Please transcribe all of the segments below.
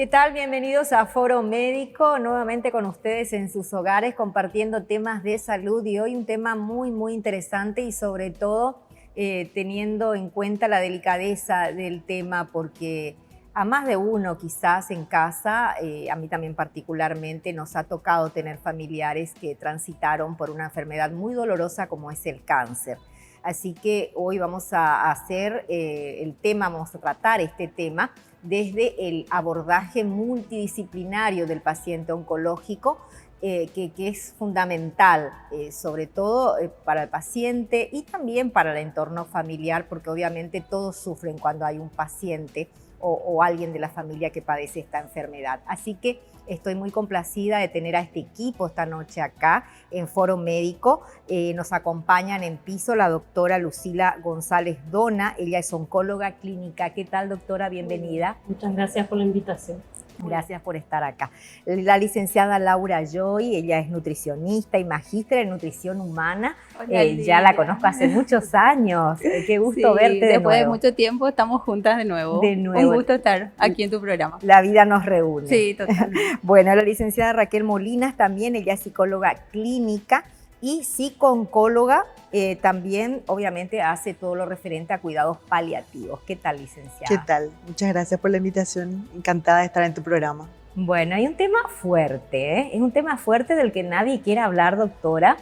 ¿Qué tal? Bienvenidos a Foro Médico, nuevamente con ustedes en sus hogares compartiendo temas de salud y hoy un tema muy interesante y sobre todo teniendo en cuenta la delicadeza del tema porque a más de uno quizás en casa, a mí también particularmente, nos ha tocado tener familiares que transitaron por una enfermedad muy dolorosa como es el cáncer. Así que hoy vamos a hacer vamos a tratar este tema desde el abordaje multidisciplinario del paciente oncológico, que es fundamental, sobre todo para el paciente y también para el entorno familiar, porque obviamente todos sufren cuando hay un paciente o alguien de la familia que padece esta enfermedad. Así que estoy muy complacida de tener a este equipo esta noche acá en Foro Médico. Nos acompañan en piso la doctora Lucila González Dona, ella es oncóloga clínica. ¿Qué tal, doctora? Bienvenida. Muchas gracias por la invitación. Gracias por estar acá. La licenciada Laura Joy, ella es nutricionista y magíster en nutrición humana. Ya la conozco hace muchos años. Qué gusto verte de nuevo. Después de mucho tiempo estamos juntas de nuevo. Un gusto estar aquí en tu programa. La vida nos reúne. Sí, totalmente. Bueno, la licenciada Raquel Molinas también, ella es psicóloga clínica y psico-oncóloga. También, obviamente, hace todo lo referente a cuidados paliativos. ¿Qué tal, licenciada? ¿Qué tal? Muchas gracias por la invitación. Encantada de estar en tu programa. Bueno, hay un tema fuerte, ¿eh? Es un tema fuerte del que nadie quiere hablar, doctora,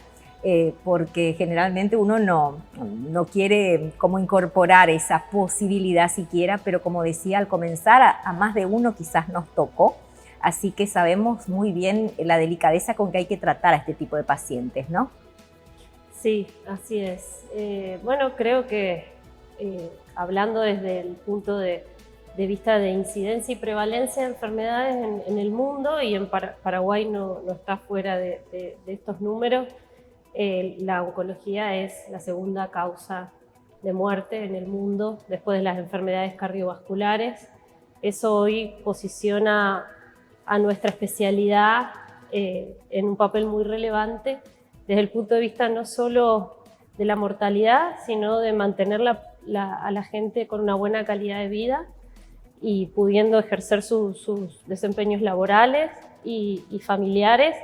porque generalmente uno no quiere como incorporar esa posibilidad siquiera, pero como decía, al comenzar a más de uno quizás nos tocó, así que sabemos muy bien la delicadeza con que hay que tratar a este tipo de pacientes, ¿no? Sí, así es. Bueno, creo que hablando desde el punto de vista de incidencia y prevalencia de enfermedades en el mundo, y en Paraguay no está fuera de estos números, la oncología es la segunda causa de muerte en el mundo después de las enfermedades cardiovasculares. Eso hoy posiciona a nuestra especialidad en un papel muy relevante desde el punto de vista no solo de la mortalidad, sino de mantener a la gente con una buena calidad de vida y pudiendo ejercer sus desempeños laborales y familiares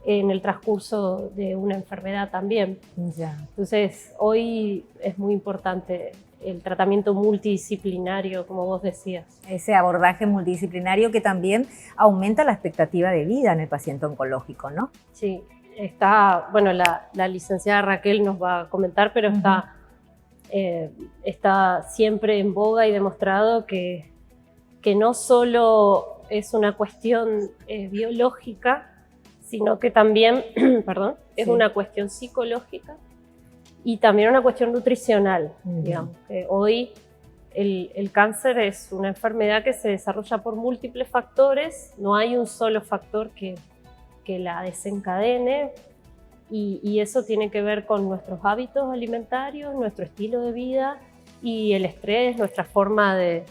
en el transcurso de una enfermedad también. Ya. Entonces, hoy es muy importante el tratamiento multidisciplinario, como vos decías. Ese abordaje multidisciplinario que también aumenta la expectativa de vida en el paciente oncológico, ¿no? Sí. Bueno, la licenciada Raquel nos va a comentar, pero está siempre en boga y demostrado que no solo es una cuestión biológica, sino que también es una cuestión psicológica y también una cuestión nutricional. Digamos, que hoy el cáncer es una enfermedad que se desarrolla por múltiples factores, no hay un solo factor que la desencadene, y eso tiene que ver con nuestros hábitos alimentarios, nuestro estilo de vida y el estrés, nuestra forma de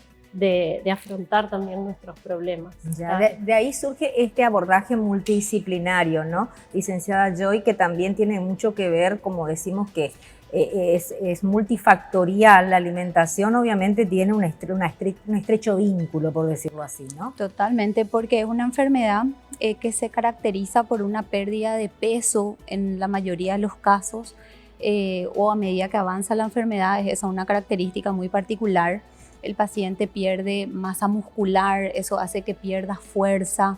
afrontar también nuestros problemas. Ya, de ahí surge este abordaje multidisciplinario, ¿no? Licenciada Joy, que también tiene mucho que ver, como decimos, que es multifactorial. La alimentación obviamente tiene un estrecho vínculo, por decirlo así, ¿no? Totalmente, porque es una enfermedad que se caracteriza por una pérdida de peso en la mayoría de los casos, o a medida que avanza la enfermedad, es esa una característica muy particular. El paciente pierde masa muscular, eso hace que pierda fuerza.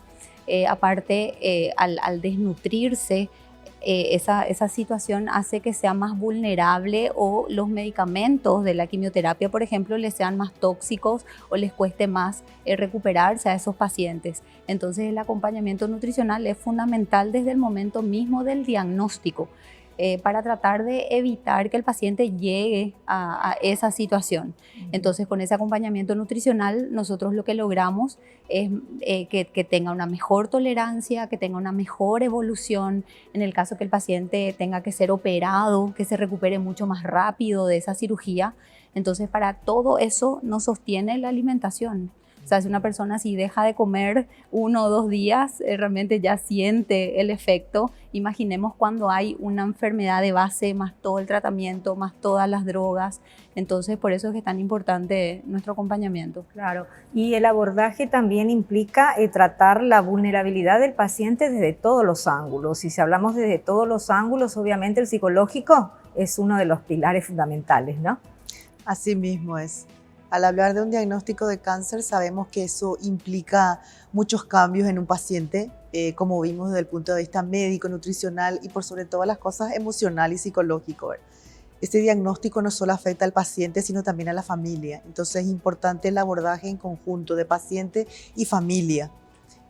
Aparte, al desnutrirse, esa situación hace que sea más vulnerable, o los medicamentos de la quimioterapia, por ejemplo, les sean más tóxicos o les cueste más recuperarse a esos pacientes. Entonces, el acompañamiento nutricional es fundamental desde el momento mismo del diagnóstico, para tratar de evitar que el paciente llegue a esa situación. Entonces, con ese acompañamiento nutricional, nosotros lo que logramos es que tenga una mejor tolerancia, que tenga una mejor evolución. En el caso que el paciente tenga que ser operado, que se recupere mucho más rápido de esa cirugía. Entonces, para todo eso nos sostiene la alimentación. O sea, si una persona si deja de comer 1 o 2 días, realmente ya siente el efecto. Imaginemos cuando hay una enfermedad de base, más todo el tratamiento, más todas las drogas. Entonces, por eso es que es tan importante nuestro acompañamiento. Claro, y el abordaje también implica tratar la vulnerabilidad del paciente desde todos los ángulos. Y si hablamos desde todos los ángulos, obviamente el psicológico es uno de los pilares fundamentales, ¿no? Así mismo es. Al hablar de un diagnóstico de cáncer, sabemos que eso implica muchos cambios en un paciente, como vimos desde el punto de vista médico, nutricional y por sobre todas las cosas emocional y psicológico. Este diagnóstico no solo afecta al paciente, sino también a la familia. Entonces es importante el abordaje en conjunto de paciente y familia.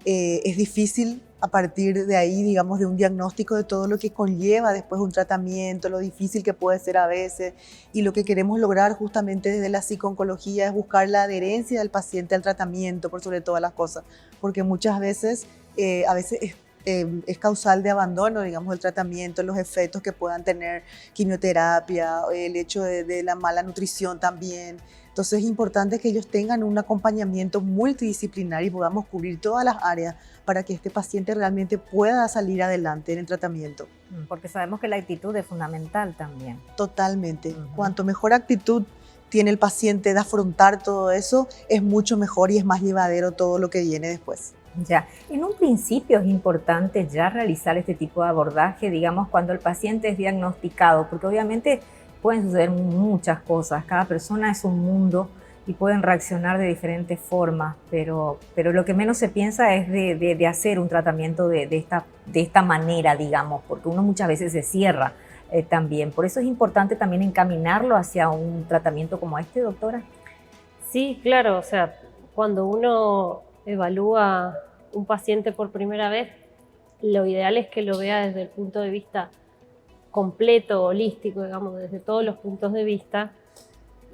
Es difícil a partir de ahí, digamos, de un diagnóstico de todo lo que conlleva después un tratamiento, lo difícil que puede ser a veces, y lo que queremos lograr justamente desde la psico-oncología es buscar la adherencia del paciente al tratamiento por sobre todas las cosas, porque muchas veces, es causal de abandono, digamos, del tratamiento, los efectos que puedan tener quimioterapia, el hecho de la mala nutrición también. Entonces es importante que ellos tengan un acompañamiento multidisciplinario y podamos cubrir todas las áreas para que este paciente realmente pueda salir adelante en el tratamiento. Porque sabemos que la actitud es fundamental también. Totalmente. Cuanto mejor actitud tiene el paciente de afrontar todo eso, es mucho mejor y es más llevadero todo lo que viene después. Ya, en un principio es importante ya realizar este tipo de abordaje, digamos, cuando el paciente es diagnosticado, porque obviamente pueden suceder muchas cosas, cada persona es un mundo y pueden reaccionar de diferentes formas, pero lo que menos se piensa es de hacer un tratamiento de esta manera, digamos, porque uno muchas veces se cierra también. Por eso es importante también encaminarlo hacia un tratamiento como este, doctora. Sí, claro, o sea, cuando uno evalúa un paciente por primera vez, lo ideal es que lo vea desde el punto de vista completo, holístico, digamos, desde todos los puntos de vista,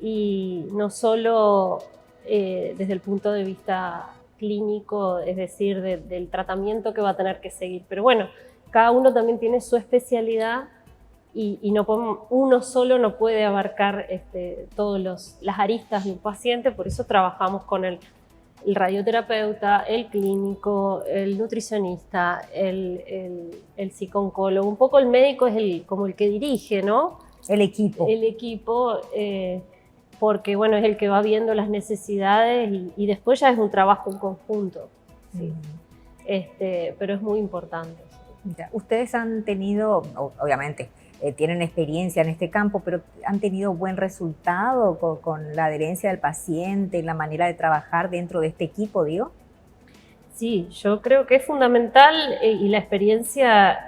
y no solo desde el punto de vista clínico, es decir, del tratamiento que va a tener que seguir. Pero bueno, cada uno también tiene su especialidad y no podemos, uno solo no puede abarcar todas las aristas de un paciente, por eso trabajamos con el radioterapeuta, el clínico, el nutricionista, el psico-oncólogo. Un poco el médico es como el que dirige, ¿no? El equipo. El equipo, porque bueno, es el que va viendo las necesidades y después ya es un trabajo en conjunto. Sí. Pero es muy importante. Ya, ustedes han tenido, obviamente, tienen experiencia en este campo, pero han tenido buen resultado con la adherencia del paciente, la manera de trabajar dentro de este equipo, digo. Sí, yo creo que es fundamental y la experiencia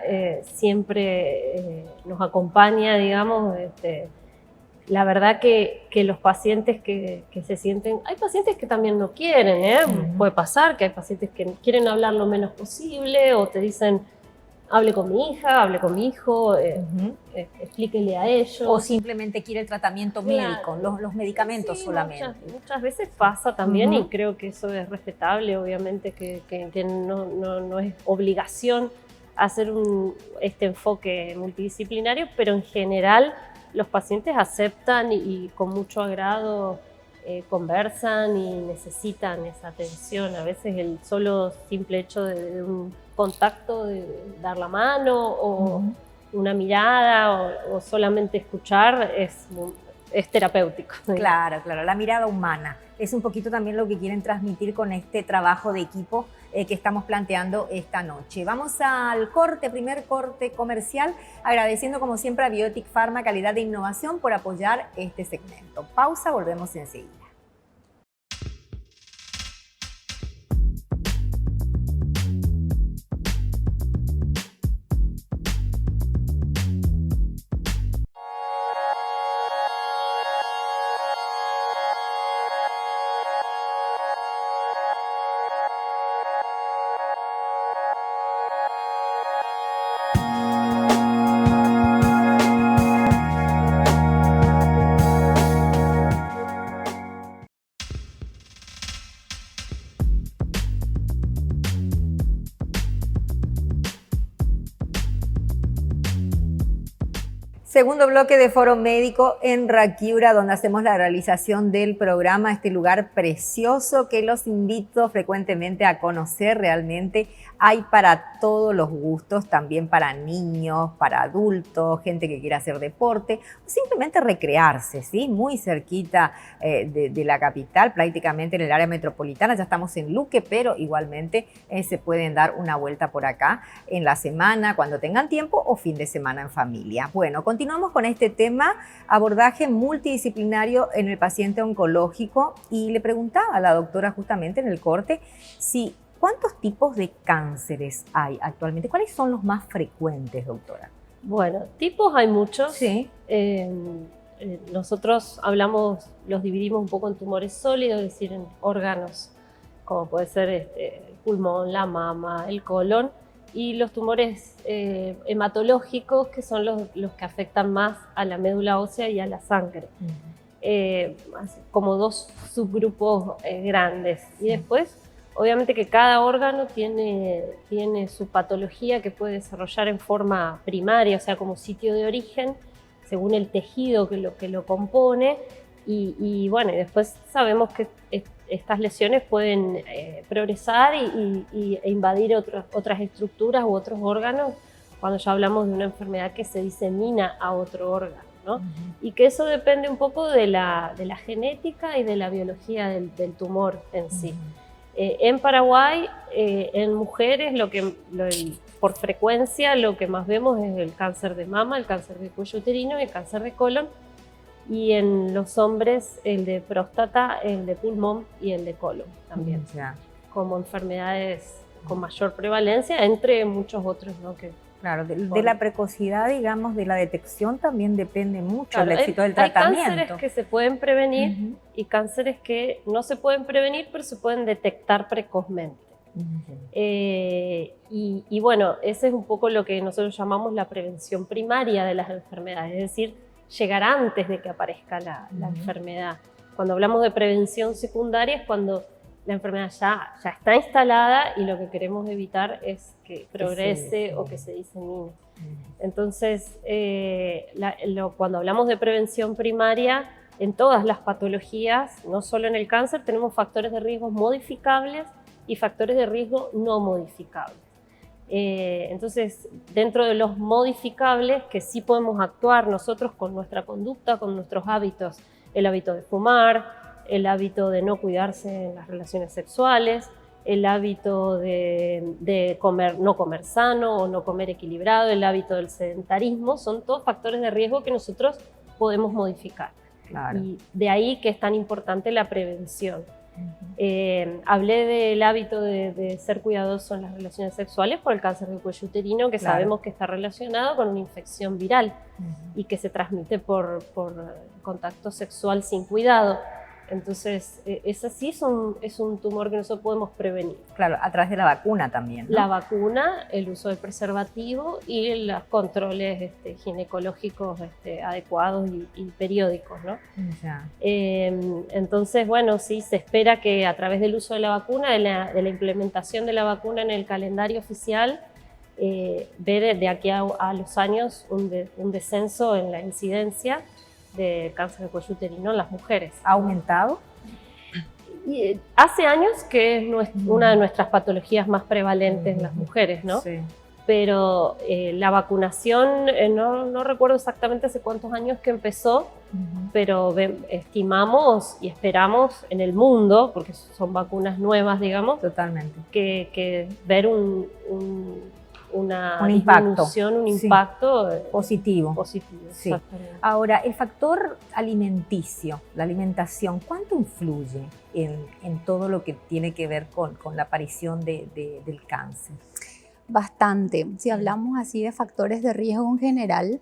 siempre nos acompaña, digamos. La verdad que los pacientes que se sienten, hay pacientes que también no quieren, puede pasar que hay pacientes que quieren hablar lo menos posible o te dicen, hable con mi hija, hable con mi hijo, explíquele a ellos. O simplemente quiere el tratamiento médico, los medicamentos sí, solamente. Muchas veces pasa también y creo que eso es respetable, obviamente que no es obligación hacer este enfoque multidisciplinario, pero en general los pacientes aceptan y con mucho agrado conversan y necesitan esa atención. A veces el solo simple hecho de un contacto, de dar la mano o una mirada o solamente escuchar es terapéutico. Claro, la mirada humana. Es un poquito también lo que quieren transmitir con este trabajo de equipo que estamos planteando esta noche. Vamos al primer corte comercial, agradeciendo como siempre a Biotic Pharma Calidad de Innovación por apoyar este segmento. Pausa, volvemos enseguida. Segundo bloque de Foro Médico en Raquiura, donde hacemos la realización del programa, este lugar precioso que los invito frecuentemente a conocer. Realmente hay para todos los gustos, también para niños, para adultos, gente que quiera hacer deporte o simplemente recrearse, ¿sí? Muy cerquita de la capital, prácticamente en el área metropolitana. Ya estamos en Luque, pero igualmente se pueden dar una vuelta por acá en la semana, cuando tengan tiempo, o fin de semana en familia. Bueno, continuamos con este tema, abordaje multidisciplinario en el paciente oncológico, y le preguntaba a la doctora justamente en el corte si ¿cuántos tipos de cánceres hay actualmente? ¿Cuáles son los más frecuentes, doctora? Bueno, tipos hay muchos. Sí. Nosotros los dividimos un poco en tumores sólidos, es decir, en órganos, como puede ser el pulmón, la mama, el colon, y los tumores hematológicos, que son los que afectan más a la médula ósea y a la sangre. Como dos subgrupos grandes. Y después, obviamente que cada órgano tiene su patología que puede desarrollar en forma primaria, o sea, como sitio de origen, según el tejido que lo compone. Y bueno, y después sabemos que estas lesiones pueden progresar e invadir otras estructuras u otros órganos cuando ya hablamos de una enfermedad que se disemina a otro órgano, ¿no? Y que eso depende un poco de la genética y de la biología del tumor en sí. En Paraguay, en mujeres, por frecuencia, lo que más vemos es el cáncer de mama, el cáncer de cuello uterino y el cáncer de colon. Y en los hombres, el de próstata, el de pulmón y el de colon también, como enfermedades con mayor prevalencia, entre muchos otros, ¿no? Claro, de la precocidad, digamos, de la detección también depende mucho el éxito del hay tratamiento. Hay cánceres que se pueden prevenir y cánceres que no se pueden prevenir, pero se pueden detectar precozmente. Y bueno, ese es un poco lo que nosotros llamamos la prevención primaria de las enfermedades, es decir, llegar antes de que aparezca la enfermedad. Cuando hablamos de prevención secundaria es cuando la enfermedad ya está instalada y lo que queremos evitar es que progrese o que se disemine. Entonces, cuando hablamos de prevención primaria, en todas las patologías, no solo en el cáncer, tenemos factores de riesgo modificables y factores de riesgo no modificables. Entonces, dentro de los modificables que sí podemos actuar nosotros con nuestra conducta, con nuestros hábitos, el hábito de fumar, el hábito de no cuidarse en las relaciones sexuales, el hábito de no comer sano o no comer equilibrado, el hábito del sedentarismo, son todos factores de riesgo que nosotros podemos modificar. Claro. Y de ahí que es tan importante la prevención. Hablé del hábito de ser cuidadoso en las relaciones sexuales por el cáncer de cuello uterino, que sabemos que está relacionado con una infección viral y que se transmite por contacto sexual sin cuidado. Entonces, ese sí es un tumor que nosotros podemos prevenir. Claro, a través de la vacuna también, ¿no? La vacuna, el uso del preservativo y los controles ginecológicos adecuados y periódicos, ¿no? Entonces, bueno, sí, se espera que a través del uso de la vacuna, de la implementación de la vacuna en el calendario oficial, ver de aquí a los años un descenso en la incidencia de cáncer de cuello uterino en las mujeres. ¿Ha aumentado? Y hace años que es una de nuestras patologías más prevalentes en las mujeres, ¿no? Sí. Pero la vacunación, no recuerdo exactamente hace cuántos años que empezó, pero estimamos y esperamos en el mundo, porque son vacunas nuevas, digamos, Totalmente. que ver una disminución, un impacto positivo. Sí. Ahora, el factor alimenticio, la alimentación, ¿cuánto influye en todo lo que tiene que ver con la aparición del cáncer? Bastante. Si hablamos así de factores de riesgo en general,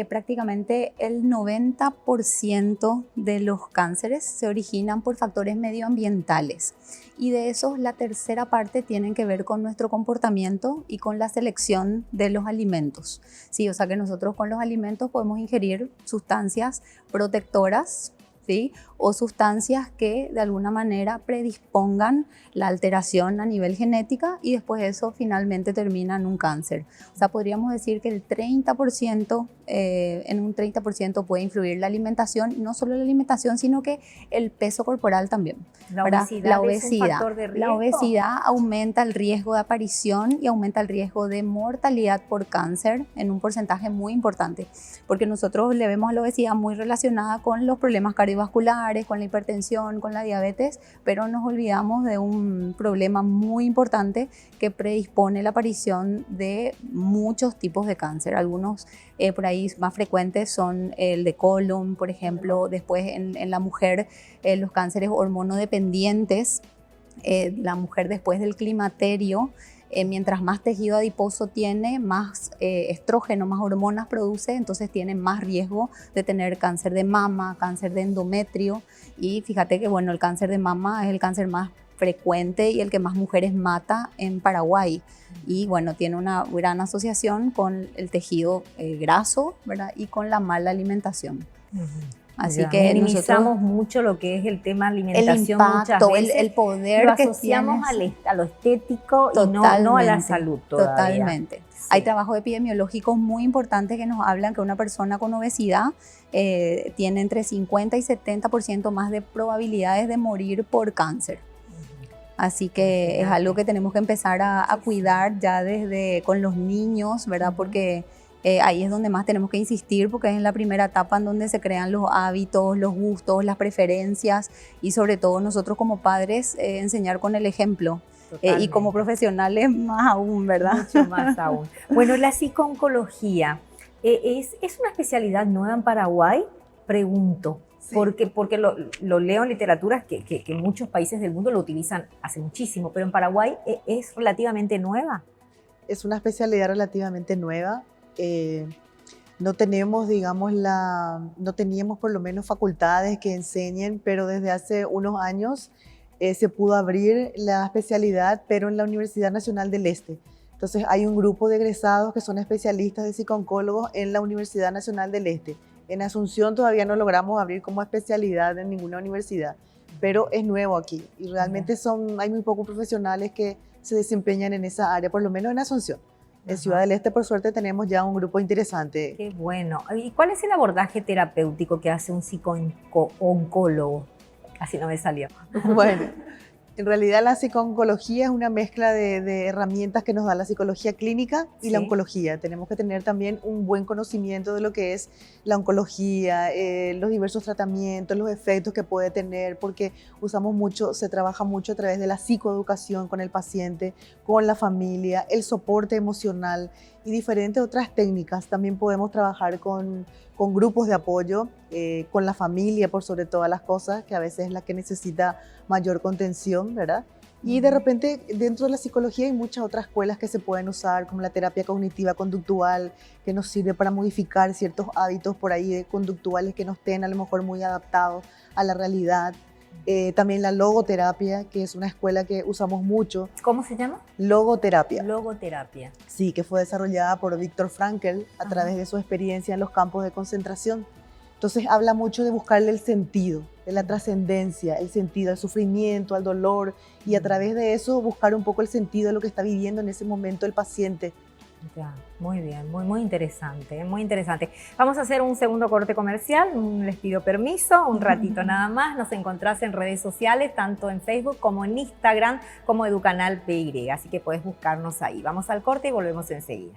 prácticamente el 90% de los cánceres se originan por factores medioambientales, y de esos la tercera parte tienen que ver con nuestro comportamiento y con la selección de los alimentos. Sí, o sea que nosotros con los alimentos podemos ingerir sustancias protectoras ¿sí? O sustancias que de alguna manera predispongan la alteración a nivel genética y después eso finalmente termina en un cáncer. O sea, podríamos decir que el 30%, en un 30% puede influir la alimentación, y no solo la alimentación, sino que el peso corporal también. La ¿verdad? obesidad es un factor de riesgo. La obesidad aumenta el riesgo de aparición y aumenta el riesgo de mortalidad por cáncer en un porcentaje muy importante, porque nosotros le vemos a la obesidad muy relacionada con los problemas cardiovasculares, con la hipertensión, con la diabetes, pero nos olvidamos de un problema muy importante que predispone la aparición de muchos tipos de cáncer. Algunos por ahí más frecuentes son el de colon, por ejemplo. Después en la mujer los cánceres hormonodependientes, la mujer después del climaterio, mientras más tejido adiposo tiene, más estrógeno, más hormonas produce, entonces tiene más riesgo de tener cáncer de mama, cáncer de endometrio. Y fíjate que bueno, el cáncer de mama es el cáncer más frecuente y el que más mujeres mata en Paraguay. Y bueno, tiene una gran asociación con el tejido graso, ¿verdad? Y con la mala alimentación. Así ya, que minimizamos mucho lo que es el tema alimentación, el impacto, muchas veces el poder lo que asociamos tienes. a lo estético y no a la salud todavía. Totalmente. Sí. Hay trabajos epidemiológicos muy importantes que nos hablan que una persona con obesidad tiene entre 50 y 70% más de probabilidades de morir por cáncer. Así que es algo que tenemos que empezar a cuidar ya desde con los niños, ¿verdad? Porque ahí es donde más tenemos que insistir, porque es en la primera etapa en donde se crean los hábitos, los gustos, las preferencias y sobre todo nosotros como padres enseñar con el ejemplo. Y como profesionales más aún, ¿verdad? Mucho más aún. Bueno, la psico-oncología, ¿es una especialidad nueva en Paraguay? Pregunto. Sí. Porque lo leo en literaturas que muchos países del mundo lo utilizan hace muchísimo, pero en Paraguay es relativamente nueva. Es una especialidad relativamente nueva. No tenemos, digamos, no teníamos por lo menos facultades que enseñen, pero desde hace unos años se pudo abrir la especialidad, pero en la Universidad Nacional del Este. Entonces hay un grupo de egresados que son especialistas de psico-oncólogos en la Universidad Nacional del Este. En Asunción todavía no logramos abrir como especialidad en ninguna universidad, pero es nuevo aquí y realmente hay muy pocos profesionales que se desempeñan en esa área, por lo menos en Asunción. En Ciudad del Este, por suerte, tenemos ya un grupo interesante. Qué bueno. ¿Y cuál es el abordaje terapéutico que hace un psico-oncólogo? Así no me salió. Bueno, en realidad la psico-oncología es una mezcla de herramientas que nos da la psicología clínica y la oncología. Tenemos que tener también un buen conocimiento de lo que es la oncología, los diversos tratamientos, los efectos que puede tener, porque se trabaja mucho a través de la psicoeducación con el paciente, con la familia, el soporte emocional y diferentes otras técnicas. También podemos trabajar con grupos de apoyo, con la familia por sobre todas las cosas, que a veces es la que necesita mayor contención, ¿verdad? Y de repente dentro de la psicología hay muchas otras escuelas que se pueden usar, como la terapia cognitiva conductual, que nos sirve para modificar ciertos hábitos por ahí conductuales que no estén a lo mejor muy adaptados a la realidad. También la logoterapia, que es una escuela que usamos mucho. ¿Cómo se llama? Logoterapia. Logoterapia. Sí, que fue desarrollada por Viktor Frankl a través de su experiencia en los campos de concentración. Entonces habla mucho de buscarle el sentido, de la trascendencia, el sentido al sufrimiento, al dolor, y a través de eso buscar un poco el sentido de lo que está viviendo en ese momento el paciente. Ya, muy bien, muy interesante, muy interesante. Vamos a hacer un segundo corte comercial, les pido permiso, un ratito nada más. Nos encontrás en redes sociales, tanto en Facebook como en Instagram, como Educanal PY, así que puedes buscarnos ahí. Vamos al corte y volvemos enseguida.